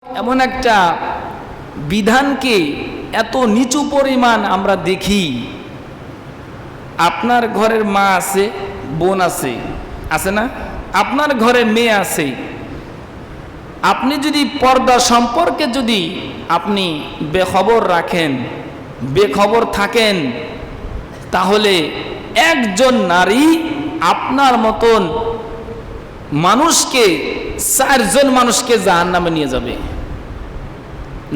এমন একটা বিধানকে এত নিচু পরিমাণ আমরা দেখি। আপনার ঘরের মা আছে, বোন আছে, আছে না? আপনার ঘরে মেয়ে আছে। আপনি যদি পর্দা সম্পর্কে যদি আপনি বেখবর রাখেন, বেখবর থাকেন, তাহলে একজন নারী আপনার মতন মানুষকে, 4 জন মানুষকে জাহান্নামে নিয়ে যাবে।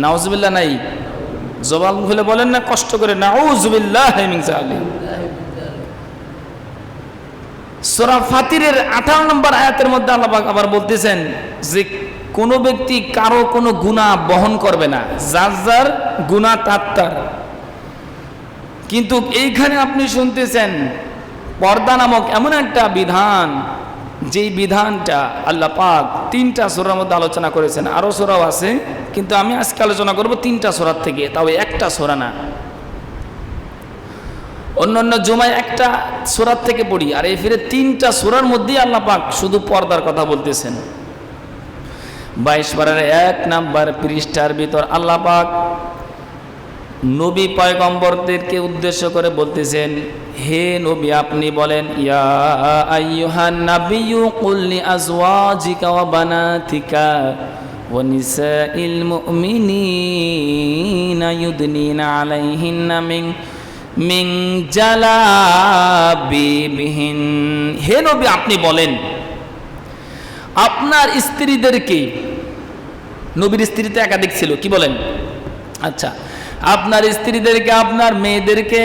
নাউজুবিল্লাহ নাই? জবান খুলে বলেন না কষ্ট করে, নাউজুবিল্লাহ মিন যালিক। সূরা ফাতিরের 18 নম্বর আয়াতের মধ্যে আল্লাহ পাক আবার বলতেছেন যে কোনো ব্যক্তি কারো কোনো গুনাহ বহন করবে না, যার যার গুনাহ তার। কিন্তু এইখানে আপনি শুনতেছেন পর্দা নামক এমন একটা বিধান, যেই বিধানটা আল্লাহ পাক 3টা সূরার মধ্যে আলোচনা করেছেন। আরও সূরাও আছে, কিন্তু আমি আজকে আলোচনা করব 3টা সূরা থেকে, তাও একটা সূরা না। অন্যান্য জুমায় একটা সূরা থেকে পড়ি, আর এই ফিরে 3টা সূরার মধ্যেই আল্লাহ পাক শুধু পর্দার কথা বলতেছেন। 22 পারার 1 নাম্বার পৃষ্ঠার ভিতর আল্লাহ পাক নবী পয়গম্বরদেরকে উদ্দেশ্য করে বলতেছেন, হে নবী আপনি বলেন, ইয়া আইয়ুহান নাবিয়্যু কুল লি আজওয়াজিকা ওয়া বানাতিকা ওয়া নিসাইল মুমিনিনা ইউদনিনা আলাইহিন্না মিন জালাবিবিহিন। হে নবী আপনি বলেন আপনার স্ত্রীদেরকে, নবীর স্ত্রী তো একাধিক ছিল, কি বলেন? আচ্ছা, আপনার স্ত্রীদেরকে, আপনার মেয়েদেরকে,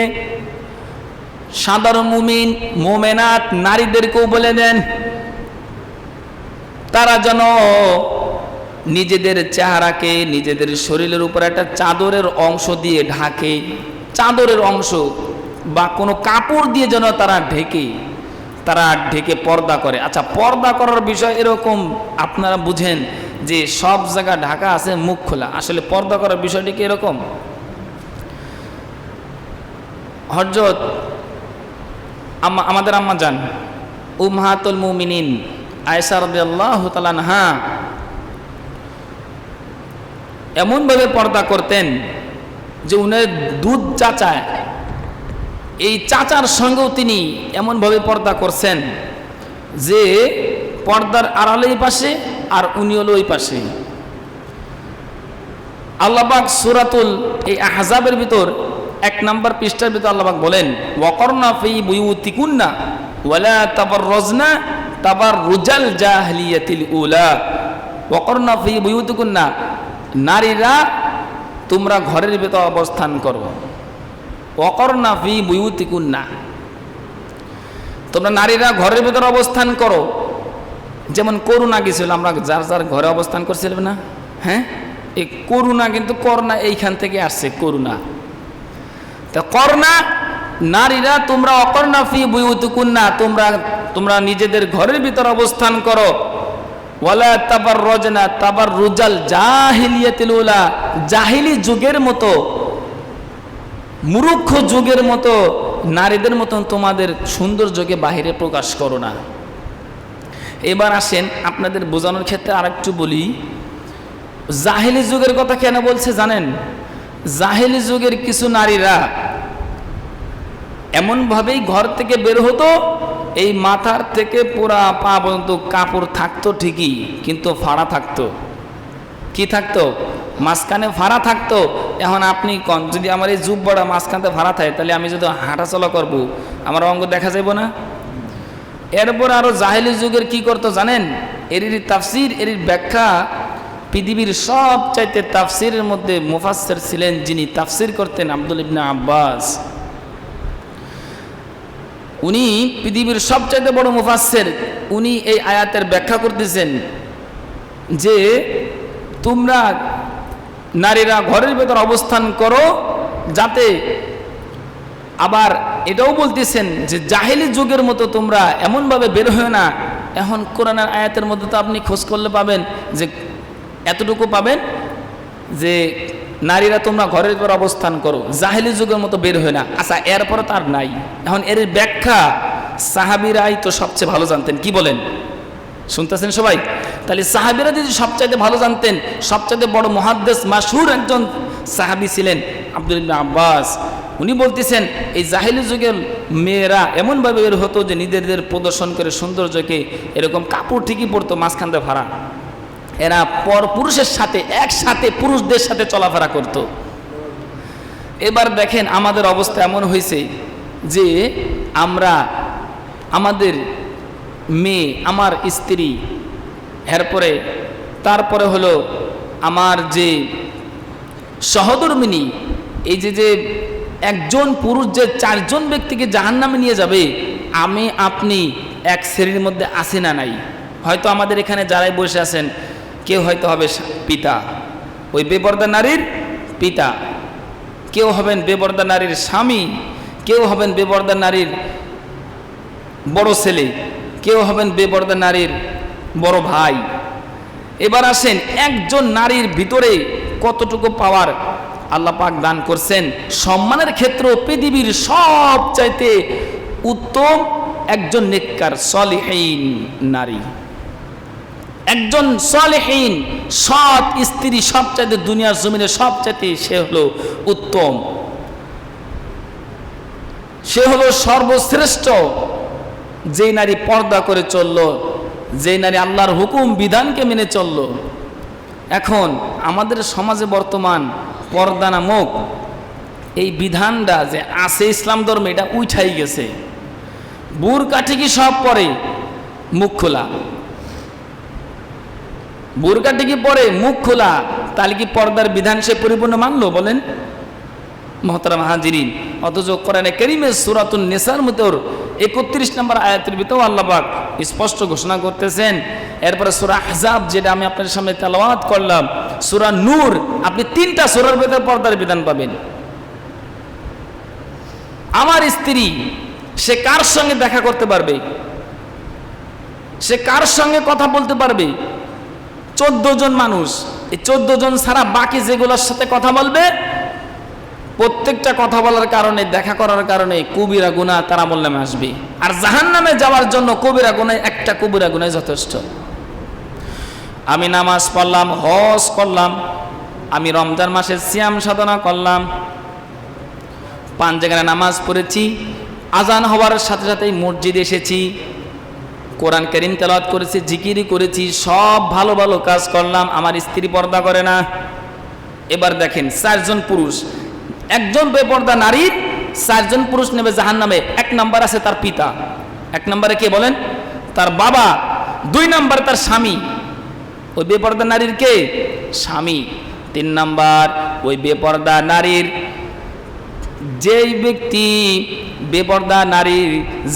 সাধারণ মুমিন মোমেনাত নারীদেরকেও বলে দেন তারা যেন নিজেদের চেহারাকে, নিজেদের শরীরের উপর একটা চাদরের অংশ দিয়ে ঢাকে, চাদরের অংশ বা কোনো কাপড় দিয়ে যেন তারা ঢেকে পর্দা করে। আচ্ছা, পর্দা করার বিষয় এরকম আপনারা বুঝেন যে সব জায়গা ঢাকা আছে, মুখ খোলা। আসলে পর্দা করার বিষয়টি কি এরকম? হযরত আমাদের আম্মা জান উম্মাহাতুল মুমিনিন আয়েশা রাদিয়াল্লাহু তাআলা আনহা এমনভাবে পর্দা করতেন যে উনার দুধ চাচায়, এই চাচার সঙ্গেও তিনি এমনভাবে পর্দা করছেন যে পর্দার আড়ালে এই পাশে আর উনি হলো ওই পাশে। আল্লাহ পাক সূরাতুল এই আহজাবের ভিতর 1 নম্বর পৃষ্ঠার ভিতর আল্লাহ পাক বলেন, ওয়াকরনা ফি বুয়ুতিকুন্না ওয়ালা তাবাররাজনা তাবাররুজাল জাহিলিয়াতিল উলা। ওয়াকরনা ফি বুয়ুতিকুন্না, নারীরা তোমরা ঘরের ভিতর অবস্থান করো। ওয়াকরনা ফি বুয়ুতিকুন্না, তোমরা নারীরা ঘরের ভিতর অবস্থান করো। যেমন করোনা গেছিল, আমরা যার যার ঘরে অবস্থান করছিলাম না? হ্যাঁ, এই করোনা কিন্তু করোনা এইখান থেকে আসছে, করোনা। তা করোনা, নারীরা তোমরা অকরনা ফি বুয়ুতিকুন্না, তোমরা নিজেদের ঘরের ভিতর অবস্থান করো। ওয়ালা তাবাররাজনা তাবাররুজাল জাহিলিয়াতিল উলা, জাহিলি যুগের মতো, মূর্খ যুগের মতো নারীদের মতন তোমাদের সৌন্দর্যকে বাহিরে প্রকাশ করো না। এবার আসেন আপনাদের বোঝানোর ক্ষেত্রে আরেকটু বলি, জাহিলি যুগের কথা কেন বলছে জানেন? জাহিলি যুগের কিছু নারীরা এমনভাবেই ঘর থেকে বের হতো, এই মাথার থেকে পুরা পা পর্যন্ত কাপড় থাকতো ঠিকই, কিন্তু ফাড়া থাকতো। কি থাকতো? মাঝখানে ফাড়া থাকতো। এখন আপনি কন, যদি আমার এই জুব্বাটা মাঝখানে ফাড়া থাকে, তাহলে আমি যদি হাঁটাচলা করব, আমার অঙ্গ দেখা যাব না? এরপর আরো জাহিলি যুগের কি করতো জানেন? এরই তাফসির, এরই ব্যাখ্যা পৃথিবীর সবচাইতে তাফসিরের মধ্যে মুফাসসির ছিলেন, যিনি তাফসির করতেন আব্দুল ইবনে আব্বাস। উনি পৃথিবীর সবচাইতে বড় মুফাসসির। উনি এই আয়াতের ব্যাখ্যা করতেছেন যে তোমরা নারীরা ঘরের ভেতর অবস্থান করো, যাতে, আবার এটাও বলতেছেন যে জাহিলি যুগের মতো তোমরা এমনভাবে বের হয় না। এখন কোরআনের আয়াতের মধ্যে তো আপনি খোঁজ করলে পাবেন যে এতটুকু পাবেন যে নারীরা তোমরা ঘরের ভিতর অবস্থান করো, জাহিলি যুগের মতো বের হয় না। আচ্ছা, এরপরে তার নাই। এখন এর ব্যাখ্যা সাহাবীরাই তো সবচেয়ে ভালো জানতেন, কি বলেন? শুনতেছেন সবাই? তাহলে সাহাবীরা যদি সবচাইতে ভালো জানতেন, সবচাইতে বড় মুহাদ্দিস মাশহুর একজন সাহাবী ছিলেন আব্দুল্লাহ ইবনে আব্বাস। উনি বলতেছেন এই জাহিলি যুগের মেয়েরা এমনভাবে বের হতো যে নিজেদের প্রদর্শন করে সৌন্দর্যকে এরকম কাপড় ঠিকই পরতো মাঝখান দিয়ে ভাড়া, এরা পর পুরুষের সাথে একসাথে পুরুষদের সাথে চলাফেরা করত। এবার দেখেন আমাদের অবস্থা এমন হয়েছে যে আমরা আমাদের মেয়ে, আমার স্ত্রী, এরপরে তারপরে হলো আমার যে সহধর্মিণী, এই যে একজন পুরুষ যে 4 জন ব্যক্তিকে জাহান্নামে নিয়ে যাবে, আমি আপনি এক শ্রেণীর মধ্যে আছি না নাই? হয়তো আমাদের এখানে যারাই বসে আছেন কেউ হয়তো হবে পিতা, ওই বেপরদা নারীর পিতা, কেউ হবেন বেপরদা নারীর স্বামী, কেউ হবেন বেপরদা নারীর বড় ছেলে, কেউ হবেন বেপরদা নারীর বড় ভাই। এবার আসেন একজন নারীর ভিতরে কতটুকু পাওয়ার আল্লাহ পাক দান করছেন। সম্মানের ক্ষেত্রে পৃথিবীর সবচাইতে উত্তম একজন নেককার সলিহীন নারী, একজন সলিহীন সৎ স্ত্রী সবচাইতে দুনিয়ার জমিনে সবচাইতে সে হলো উত্তম, সে হলো সর্বশ্রেষ্ঠ। যেই নারী পর্দা করে চলল, যেই নারী আল্লাহর হুকুম বিধানকে মেনে চলল। এখন আমাদের সমাজে বর্তমান পর্দা নামক এই বিধানটা যে আছে ইসলাম ধর্মে, এটা উঠাই গেছে। বুরকা ঠিকই সব পরে, মুখ খোলা, বুরকা ঠিকই পরে, মুখ খোলা, তাহলে কি পর্দার বিধান সে পরিপূর্ণ মানলো বলেন মুহতারাম হাজিরিন? অথচ কোরআনে কারীমের সূরাতুন নিসার মধ্যে 31 নম্বর আয়াতের ভিতরে আল্লাহ পাক স্পষ্ট ঘোষণা করতেছেন। এরপরে সূরা আহজাব, যেটা আমি আপনাদের সামনে তেলাওয়াত করলাম, সূরা নূর, আপনি 3টা সূরার ভিতরে পর্দার বিধান পাবেন। আমার স্ত্রী সে কার সঙ্গে দেখা করতে পারবে, সে কার সঙ্গে কথা বলতে পারবে? 14 জন মানুষ, এই 14 জন ছাড়া বাকি যেগুলোর সাথে কথা বলবে, প্রত্যেকটা কথা বলার কারণে, দেখা করার কারণে কবিরা গুনাহ তার আমল নামে আসবে। আর জাহান্নামে যাওয়ার জন্য কবিরা গুনাহ, একটা কবিরা গুনাহ যথেষ্ট। আমি নামাজ পড়লাম, হজ করলাম, আমি রমজান মাসে সিয়াম সাধনা করলাম, 5 জায়গায় নামাজ পড়েছি, আজান হওয়ার সাথে সাথেই মসজিদে এসেছি, কোরআন কারীম তেলাওয়াত করেছি, জিকিরি করেছি, সব ভালো ভালো কাজ করলাম, আমার স্ত্রী পর্দা করে না। এবার দেখেন 4 জন পুরুষ, একজন বেপর্দা নারীর 4 জন পুরুষ নেবে জাহান্নামে। 1 নাম্বার আছে তার পিতা, 1 নম্বরে কে বলেন? তার বাবা। 2 নাম্বার তার স্বামী, ওই বেপর্দা নারীর কে? স্বামী। 3 নাম্বার ওই বেপর্দা নারীর, যেই ব্যক্তি বেপর্দা নারীর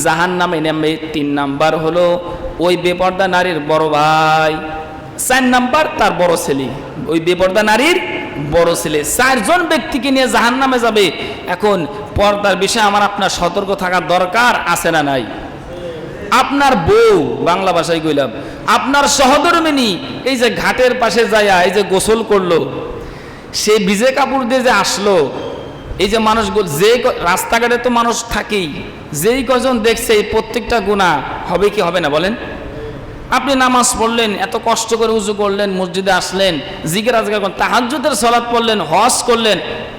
জাহান্নামে নেমে, 3 নাম্বার হলো ওই বেপর্দা নারীর বড় ভাই। 4 নাম্বার তার বড় ছেলে, ওই বেপর্দা নারীর বড় ছেলে। 4 জন ব্যক্তিকে নিয়ে জাহান্নামে যাবে। এখন পর্দার বিষয়ে আমার আপনার সতর্ক থাকার দরকার আছে না নাই? আপনার বউ, বাংলা ভাষায় কইলাম, আপনার সহধর্মিণী এই যে ঘাটের পাশে যায়া এই যে গোসল করলো, সে ভিজে কাপড় দিয়ে যে আসলো, এই যে মানুষ, যে রাস্তাঘাটে তো মানুষ থাকেই, যেই কজন দেখছে এই প্রত্যেকটা গুনাহ হবে কি হবে না বলেন? আপনি নামাজ পড়লেন, এত কষ্ট করে উজু করলেন, মসজিদে আসলেন, জিকির আজকার করলেন, তাহাজ্জুদের সালাত পড়লেন, হজ করলেন,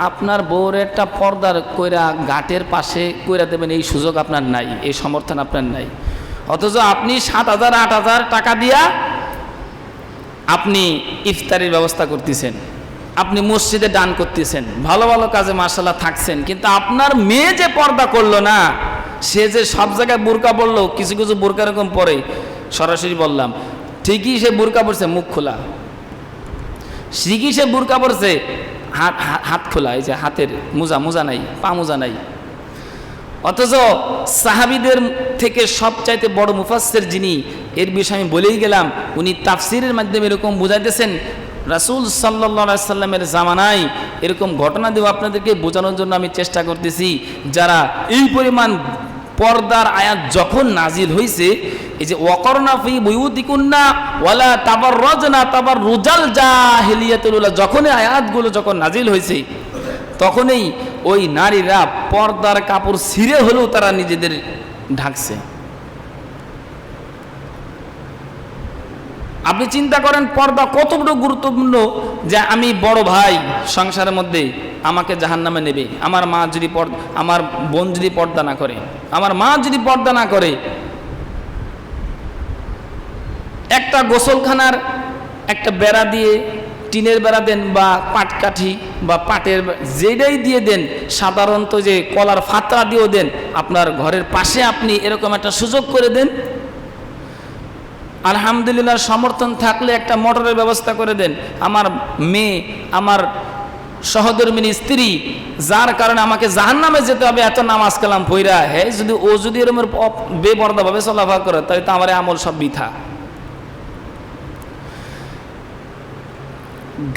আপনার বউর একটা পর্দার কইরা ঘাটের পাশে কইরা দেবেন এই সুযোগ আপনার নাই, এই সমর্থন আপনার নাই। অথচ আপনি 7,000 8,000 টাকা দিয়া আপনি ইফতারির ব্যবস্থা করতেছেন, আপনি মসজিদে দান করতেছেন, ভালো ভালো কাজে মাশাআল্লাহ থাকছেন, কিন্তু আপনার মেয়ে যে পর্দা করলো না, সে যে সব জায়গায় বোরকা পরলো, কিছু কিছু বোরকা এরকম পরে, সরাসরি বললাম, ঠিকই সে বোরকা পরছে মুখ খোলা, ঠিকই সে বোরকা পরছে হাত খোলা, এই যে হাতের মোজা নাই, পা মোজা নাই। অথচ সাহাবীদের থেকে সবচাইতে বড় মুফাসসির যিনি, এর বিষয়ে আমি বলেই গেলাম, উনি তাফসিরের মাধ্যমে এরকম বুঝাইতেছেন, রাসূল সাল্লাল্লাহু আলাইহি সাল্লামের জামানায় এরকম ঘটনা দেব আপনাদেরকে বোঝানোর জন্য আমি চেষ্টা করতেছি। যারা এই পরিমাণ পর্দার আয়াত যখন নাজিল হয়েছে, এই যে ওয়াকরনা ফি বুয়ুতিকুন্না ওয়ালা তাবাররাজনা তাবাররুজাল জাহিলিয়াতুল উলা, যখন এই আয়াতগুলো যখন নাজিল হয়েছে, তখনই ওই নারীরা পর্দার কাপড় ছিঁড়ে হলেও তারা নিজেদের ঢাকছে। আপনি চিন্তা করেন পর্দা কতটা গুরুত্বপূর্ণ, যে আমি বড় ভাই সংসারের মধ্যে, আমাকে জাহান্নামে নেবে আমার মা যদি আমার বোন যদি পর্দা না করে, আমার মা যদি পর্দা না করে। একটা গোসলখানার একটা বেড়া দিয়ে, টিনের বেড়া দেন বা পাটকাঠি বা পাটের যেটাই দিয়ে দেন, সাধারণত যে কলার ফাতরা দিয়েও দেন, আপনার ঘরের পাশে আপনি এরকম একটা সুযোগ করে দেন। আলহামদুলিল্লাহ সমর্থন থাকলে একটা মোটরের ব্যবস্থা করে দেন। আমার মেয়ে, আমার সহধর্মিনী স্ত্রী, যার কারণে আমাকে জাহান্নামে যেতে হবে এত নামাজ কালাম পইরা, হ্যাঁ যদি এরকম বেপর্দাভাবে চলাফেরা করে, তাহলে তো আমার আমল সব বৃথা।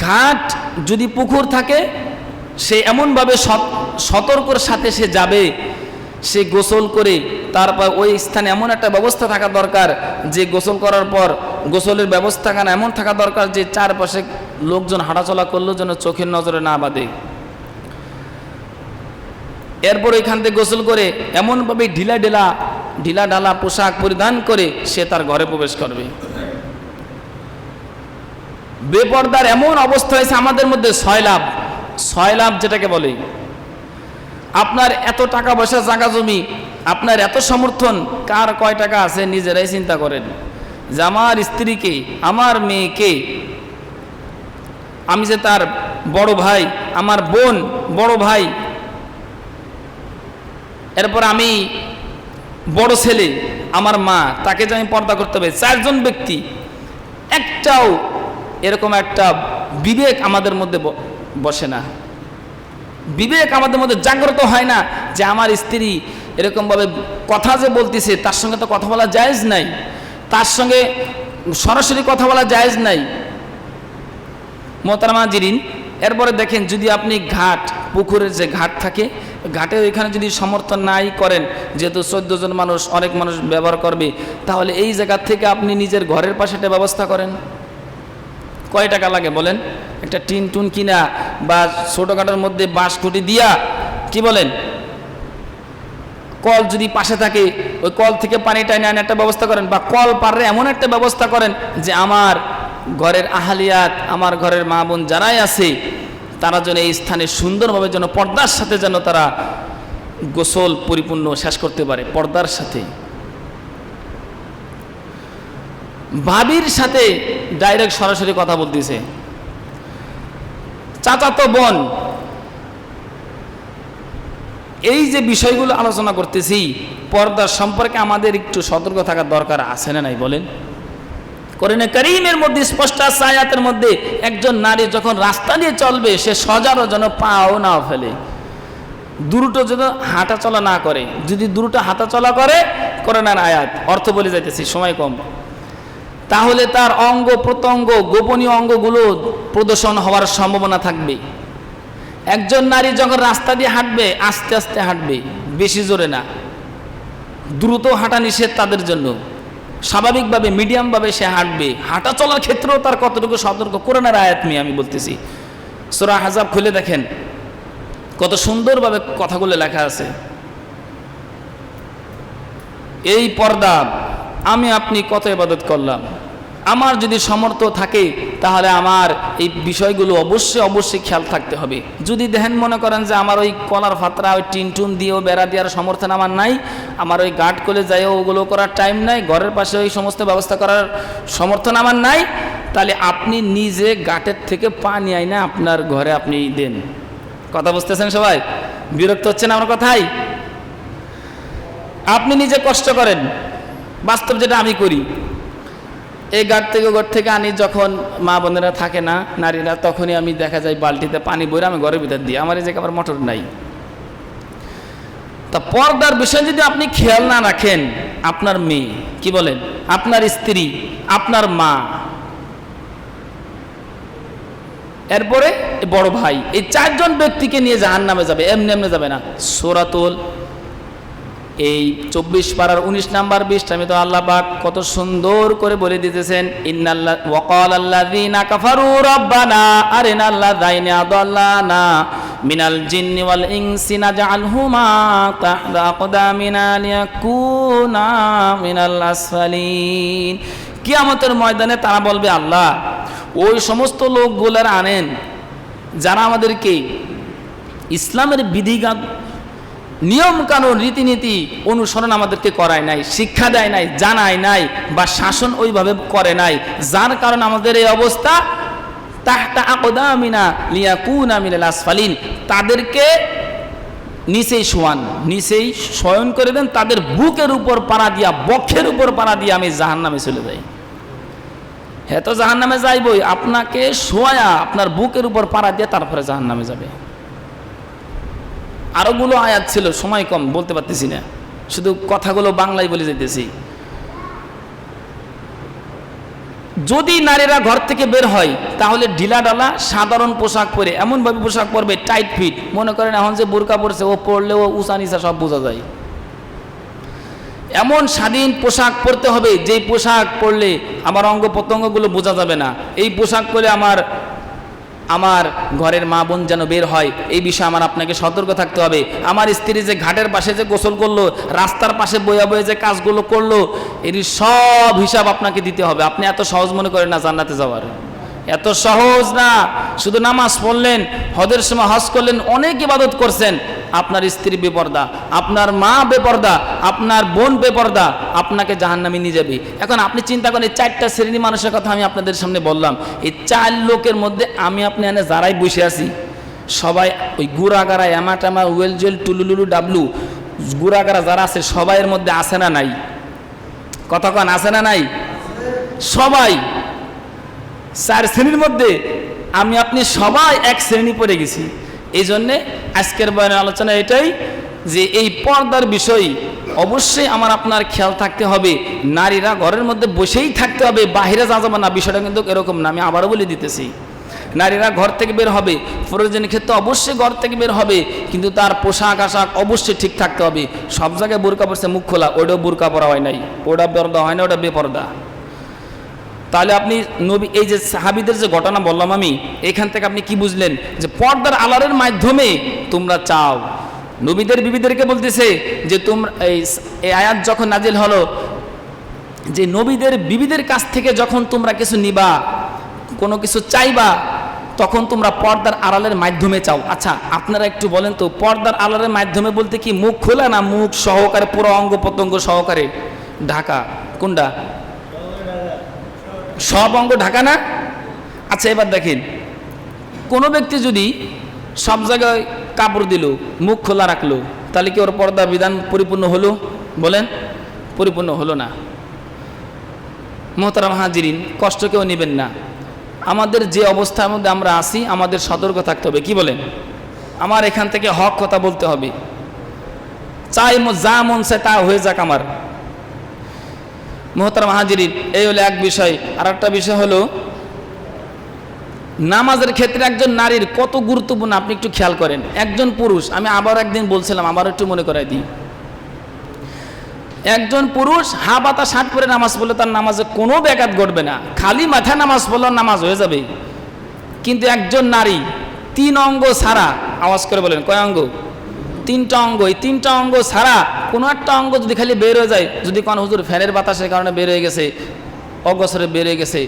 ঘাট যদি পুকুর থাকে, সে এমনভাবে সতর্কর সাথে সে যাবে, সে গোসল করে তারপর ওই স্থানে এমন একটা ব্যবস্থা থাকা দরকার যে গোসল করার পর গোসলের ব্যবস্থাখানা এমন থাকা দরকার যে চারপাশে লোকজন হাঁটাচলা করলেও যেন চোখের নজরে না বাঁধে। এরপর এখান থেকে গোসল করে এমনভাবে ঢিলা ঢালা পোশাক পরিধান করে সে তার ঘরে প্রবেশ করবে। বেপর্দার এমন অবস্থা হয়েছে আমাদের মধ্যে, ছয় লাভ যেটাকে বলে। আপনার এত টাকা পয়সা, জায়গা জমি, আপনার এত সমর্থন, কার কয় টাকা আছে নিজেরাই চিন্তা করেন, যে আমার স্ত্রীকে, আমার মেয়েকে, আমি যে তার বড় ভাই, আমার বোন বড় ভাই, এরপর আমি বড় ছেলে, আমার মা, তাকে যে আমি পর্দা করতে হবে। 4 জন ব্যক্তি, একটাও এরকম একটা বিবেক আমাদের মধ্যে বসে না, বিবেক আমাদের মধ্যে জাগ্রত হয় না যে আমার স্ত্রী এরকমভাবে কথা যে বলতেছে, তার সঙ্গে তো কথা বলা জায়েজ নাই, তার সঙ্গে সরাসরি কথা বলা জায়েজ নাই। মোহতারামা জিরিন, এরপরে দেখেন, যদি আপনি ঘাট, পুকুরের যে ঘাট থাকে, ঘাটের এখানে যদি সমর্থন নাই করেন, যেহেতু 14 জন মানুষ, অনেক মানুষ ব্যবহার করবে, তাহলে এই জায়গা থেকে আপনি নিজের ঘরের পাশে একটা ব্যবস্থা করেন। কয় টাকা লাগে বলেন? একটা টিন টুন কিনা বা ছোটোখাটোর মধ্যে বাঁশ খুঁটি দিয়া, কি বলেন, কল যদি পাশে থাকে, ওই কল থেকে পানি টাইনে আনে একটা ব্যবস্থা করেন, বা কল পারে এমন একটা ব্যবস্থা করেন যে আমার ঘরের আহালিয়াত, আমার ঘরের মা বোন যারাই আছে, তারা যেন এই স্থানে সুন্দরভাবে যেন পর্দার সাথে যেন তারা গোসল পরিপূর্ণ শেষ করতে পারে, পর্দার সাথে। ভাবির সাথে ডাইরেক্ট সরাসরি কথা বলতেছে, চাচাতো বোন, এই যে বিষয়গুলো আলোচনা করতেছি, পর্দার সম্পর্কে আমাদের একটু সতর্ক থাকার দরকার আছে না নাই বলেন? কোরআনে কারীমের মধ্যে স্পষ্ট আছে, আয়াতের মধ্যে, একজন নারী যখন রাস্তা দিয়ে চলবে, সে সজারও যেন পাও না ফেলে, দ্রুত যেন হাঁটা চলা না করে। যদি দ্রুত হাঁটা চলা করে, কোরআনের আয়াত, অর্থ বলে যাইতেছি, সময় কম, তাহলে তার অঙ্গ প্রত্যঙ্গ, গোপনীয় অঙ্গগুলো প্রদর্শন হওয়ার সম্ভাবনা থাকবে। একজন নারী যখন রাস্তা দিয়ে হাঁটবে, আস্তে আস্তে হাঁটবে, বেশি জোরে না। দ্রুত হাঁটা নিষেধ তাদের জন্য, স্বাভাবিকভাবে মিডিয়ামভাবে সে হাঁটবে। হাঁটা চলার ক্ষেত্রেও তার কতটুকু সতর্ক, কোরআনের আয়াত নিয়ে আমি বলতেছি। সূরা আহজাব খুলে দেখেন, কত সুন্দরভাবে কথাগুলো লেখা আছে। এই পর্দা আমি আপনি কত ইবাদত করলাম, আমার যদি সামর্থ্য থাকে তাহলে আমার এই বিষয়গুলো অবশ্যই খেয়াল থাকতে হবে। যদি দেখেন মনে করেন যে আমার ওই কলার ফাতরা, ওই টিন টুন দিয়েও বেড়া দেওয়ার সমর্থন আমার নাই, আমার ওই গার্ড করে যাইও ওগুলো করার টাইম নাই, ঘরের পাশে ওই সমস্ত ব্যবস্থা করার সমর্থন আমার নাই, তাহলে আপনি নিজে গাটের থেকে পানি আইনা আপনার ঘরে আপনি দেন। কথা বুঝতেছেন সবাই? বিরক্ত হচ্ছেন আমার কথাই? আপনি নিজে কষ্ট করেন। বাস্তব যেটা আমি করি, এই ঘর থেকে আনি, যখন মা বোনেরা থাকে না, নারীরা, তখনই আমি দেখা যায় বালতিতে পানি বইরে আমি ঘরের ভিতর দিই। আমার এই জায়গায় আবার মোটর নাই। তা পর্দার বিষয় যদি আপনি খেয়াল না রাখেন, আপনার মেয়ে, কি বলেন, আপনার স্ত্রী, আপনার মা, এরপরে বড় ভাই, এই 4 জন ব্যক্তিকে নিয়ে জাহান্নামে যাবে, এমনি এমনি যাবে না। সূরাতুল এই 24 পারার 19 নাম্বার 20 আমি তো আল্লাহ পাক কত সুন্দর করে বলে দিতেছেন, ইন্নাল্লাহ ওয়াকালাল্লাযীনা কাফারু রাব্বানা আরিনাল্লাযাইনি আদাল্লানা মিনাল জিন্নি ওয়াল ইনসি নাজআলহুমা তাহতা আকদামিনা লিয়াকুনা মিনাল আসফালিন। কিয়ামতের ময়দানে তারা বলবে, আল্লাহ ওই সমস্ত লোকগুলোর আনেন যারা আমাদেরকে ইসলামের বিধিগান নিয়ম কানুন রীতিনীতি অনুসরণ আমাদেরকে করায় নাই, শিক্ষা দেয় নাই, জানায় নাই, বা শাসন ওইভাবে করে নাই, যার কারণে আমাদের এই অবস্থা। তাহতা আকদামিনা লিয়াকুনা মিনাল আসফালিন, তাদেরকে নিচেই শোয়ান, নিচেই শয়ন করে দেন, তাদের বুকের উপর পাড়া দিয়া, বক্ষের উপর পাড়া দিয়ে আমি জাহান্নামে চলে যাই। হ্যাঁ, তো জাহান্নামে যাইবই, আপনাকে শোয়া আপনার বুকের উপর পাড়া দিয়ে তারপরে জাহান্নামে যাবে। আরোগুলো আয়াত ছিল, সময় কম, বলতে পারতেছি না, শুধু কথাগুলো বাংলায় বলে যেতেছি। যদি নারীরা ঘর থেকে বের হয় তাহলে ঢিলা ডালা সাধারণ পোশাক পরে, এমনভাবে পোশাক পরবে টাইট ফিট, মনে করেন এখন যে বোরকা পরছে ও পরলেও উঁচা নিচা সব বোঝা যায়। এমন স্বাধীন পোশাক পরতে হবে যেই পোশাক পরলে আমার অঙ্গ প্রত্যঙ্গগুলো বোঝা যাবে না। এই পোশাক পরে আমার ঘরের মা বোন যেন বের হয়, এই বিষয়ে আমার আপনাকে সতর্ক থাকতে হবে। আমার স্ত্রী যে ঘাটের পাশে যে গোসল করলো, রাস্তার পাশে বইয়া বয়ে যে কাজগুলো করলো, এর সব হিসাব আপনাকে দিতে হবে। আপনি এত সহজ মনে করেন না জান্নাতে যাওয়ার, এত সহজ না। শুধু নামাজ পড়লেন, হজের সময় হজ করলেন, অনেক ইবাদত করছেন, আপনার স্ত্রী বেপর্দা, আপনার মা বেপর্দা, আপনার বোন বেপর্দা, আপনাকে জাহান্নামে নিয়ে যাবে। এখন আপনি চিন্তা করেন, এই 4টা শ্রেণী মানুষের কথা আমি আপনাদের সামনে বললাম, এই 4 লোকের মধ্যে আমি আপনি এনে যারাই বসে আছি সবাই ওই গুড়াগাড়া এমাটামা ওয়েলজেল টুলুলুলু ডাবলু গুড়াগাড়া যারা আছে সবাইয়ের মধ্যে আছে না নাই? কতক্ষণ আছে না নাই? সবাই 4 শ্রেণীর মধ্যে আমি আপনি সবাই এক শ্রেণী পড়ে গেছি। এই জন্যে আজকের বয়ানের আলোচনা এটাই যে এই পর্দার বিষয় অবশ্যই আমার আপনার খেয়াল থাকতে হবে। নারীরা ঘরের মধ্যে বসেই থাকতে হবে, বাহিরে যাবে না, বিষয়টা কিন্তু এরকম না। আমি আবারও বলে দিতেছি, নারীরা ঘর থেকে বের হবে, প্রয়োজনের ক্ষেত্রে অবশ্যই ঘর থেকে বের হবে, কিন্তু তার পোশাক আশাক অবশ্যই ঠিক থাকতে হবে। সব জায়গায় বোরকা পরছে, মুখ খোলা, ওটাও বোরকা পরা হয় নাই, ওটা পর্দা হয় না, ওটা বেপর্দা। তাহলে আপনি নবী এই যে সাহাবীদের যে ঘটনা বললাম আমি, এখান থেকে আপনি কি বুঝলেন? যে পর্দার আড়ালের মাধ্যমে তোমরা চাও। নবীদের বিবিদেরকে বলতেছে যে তোমরা এই আয়াত যখন নাজিল হলো যে নবীদের বিবিদের কাছ থেকে যখন তোমরা কিছু নিবা, কোনো কিছু চাইবা, তখন তোমরা পর্দার আড়ালের মাধ্যমে চাও। আচ্ছা আপনারা একটু বলেন তো, পর্দার আড়ালের মাধ্যমে বলতে কি মুখ খোলা না মুখ সহকারে পুরো অঙ্গ প্রত্যঙ্গ সহকারে ঢাকা? কোনটা? সব অঙ্গ ঢাকা না? আচ্ছা এবার দেখেন, কোনো ব্যক্তি যদি সব জায়গায় কাপড় দিল, মুখ খোলা রাখলো, তাহলে কি ওর পর্দা বিধান পরিপূর্ণ হলো? বলেন, পরিপূর্ণ হলো না। মোহতারাম হাজিরিন, কষ্ট কেউ নেবেন না। আমাদের যে অবস্থার মধ্যে আমরা আছি আমাদের সতর্ক থাকতে হবে। কি বলেন? আমার এখান থেকে হক কথা বলতে হবে, চাই যা মন চায় তা হয়ে যাক আমার। মোহতারাম হাজিরিন, এই হলো এক বিষয়। আর একটা বিষয় হলো নামাজের ক্ষেত্রে একজন নারীর কত গুরুত্বপূর্ণ আপনি একটু খেয়াল করেন। একজন পুরুষ, আমি আবার একদিন বলছিলাম, আবার একটু মনে করাই দিই, একজন পুরুষ হা বাতা শার্ট পরে নামাজ পড়লে তার নামাজে কোনো ব্যাঘাত ঘটবে না, খালি মাথায় নামাজ পড়লে নামাজ হয়ে যাবে। কিন্তু একজন নারী 3 অঙ্গ ছাড়া, আওয়াজ করে বলেন কয় অঙ্গ? 3টা অঙ্গ। এই 3টা অঙ্গ ছাড়া কোনো একটা অঙ্গ যদি খালি বের হয়ে যায়, যদি কোন হুজুর ফ্যানের বাতাসের কারণে বের হয়ে গেছে, অগসরে বের হয়ে গেছে,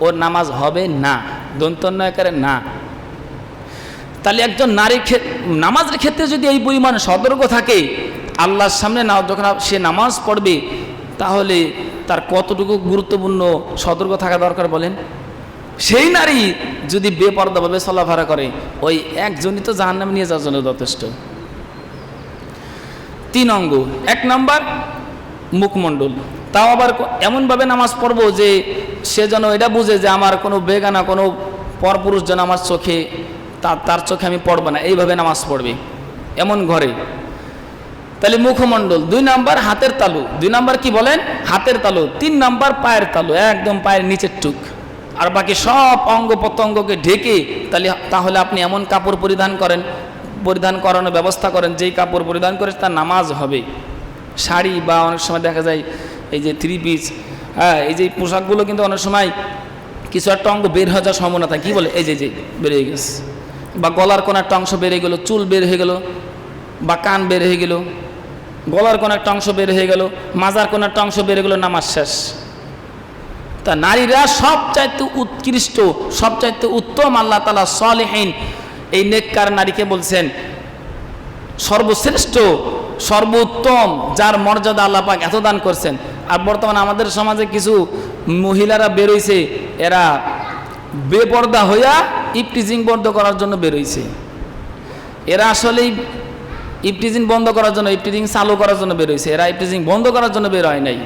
ওর নামাজ হবে না, দন্তন্যকারে না। তাহলে একজন নারীর নামাজের ক্ষেত্রে যদি এই পরিমাণ সতর্ক থাকে, আল্লাহর সামনে না যখন সে নামাজ পড়বে, তাহলে তার কতটুকু গুরুত্বপূর্ণ সতর্ক থাকা দরকার বলেন? সেই নারী যদি বেপরদাভাবে চলাফেরা করে, ওই একজনই তো জাহান্নামে নিয়ে যাওয়ার জন্য যথেষ্ট। 3 অঙ্গ। 1 নম্বর মুখমণ্ডল, তাও আবার এমনভাবে নামাজ পড়বো যে সে যেন এটা বুঝে যে আমার কোনো বেগানা কোনো পরপুরুষ যেন আমার চোখে, তার চোখে আমি পড়বো না, এইভাবে নামাজ পড়বে এমন ঘরে। তাহলে মুখমণ্ডল। 2 নম্বর হাতের তালু। 2 নম্বর কি বলেন? হাতের তালু। 3 নম্বর পায়ের তালু, একদম পায়ের নিচের টুক। আর বাকি সব অঙ্গ প্রত্যঙ্গকে ঢেকে তাহলে আপনি এমন কাপড় পরিধান করানোর ব্যবস্থা করেন যেই কাপড় পরিধান করে তার নামাজ হবে। শাড়ি বা অনেক সময় দেখা যায় এই যে 3 পিস, হ্যাঁ, এই যে পোশাকগুলো কিন্তু অনেক সময় কিছু একটা অঙ্গ বের হয়ে যাওয়ার সম্ভাবনা থাকে। কী বলে? এই যে বেরিয়ে গেছে, বা গলার কোনো একটা অংশ বেরিয়ে গেল, চুল বের হয়ে গেল, বা কান বের হয়ে গেল, গলার কোনো একটা অংশ বের হয়ে গেল, মাজার কোনো একটা অংশ বের হয়ে গেল, নামাজ শেষ। তা নারীরা সবচাইতে উৎকৃষ্ট, সবচাইতে উত্তম। আল্লাহ তাআলা সলিহিন এই নেককার নারীকে বলছেন সর্বশ্রেষ্ঠ, সর্বোত্তম, যার মর্যাদা আল্লাহ পাক এত দান করছেন। আর বর্তমানে আমাদের সমাজে কিছু মহিলারা বেরোইছে, এরা বেপর্দা হইয়া ইফটিজিং বন্ধ করার জন্য বেরোইছে। এরা আসলেই ইফটিজিং বন্ধ করার জন্য, ইফটিজিং চালু করার জন্য বেরোইছে, এরা ইফটিজিং বন্ধ করার জন্য বের হয় নাই।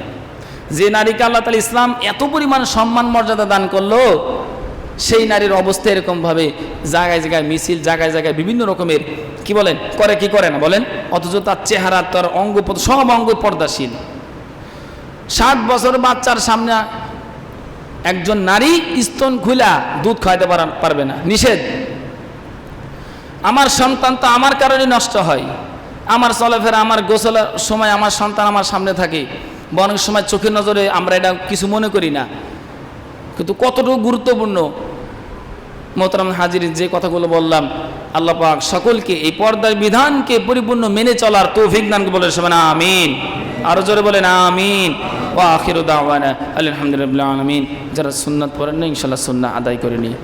যে নারীকে আল্লাহ তাআলা ইসলাম এত পরিমাণ সম্মান মর্যাদা দান করলো, সেই নারীর অবস্থা এরকমভাবে জায়গায় জায়গায় মিছিল, জায়গায় জায়গায় বিভিন্ন রকমের কি বলেন করে, কি করে না বলেন, অথচ তার চেহারা, তার অঙ্গ, সব অঙ্গ পর্দাশীল। 7 বছর বাচ্চার সামনে একজন নারী স্তন খুলা দুধ খাওয়াতে পারবে না, নিষেধ। আমার সন্তান তো আমার কারণে নষ্ট হয়, আমার চলাফেরা, আমার গোসলের সময় আমার সন্তান আমার সামনে থাকে, বা অনেক সময় চোখের নজরে আমরা এটা কিছু মনে করি না, কিন্তু কতটুকু গুরুত্বপূর্ণ। মোহতারাম হাজিরিন, যে কথাগুলো বললাম, আল্লাহ পাক সকলকে এই পর্দার বিধানকে পরিপূর্ণ মেনে চলার তৌফিক দান করে, বলে সবাই আমিন। আরো জোরে বলেন আমিন। ওয়া আখিরু দাওয়ানা আলহামদুলিল্লাহি রাব্বিল আলামিন। যারা সুন্নাত পড়েন না, ইনশাআল্লাহ সুন্নাহ আদায় করে নিই।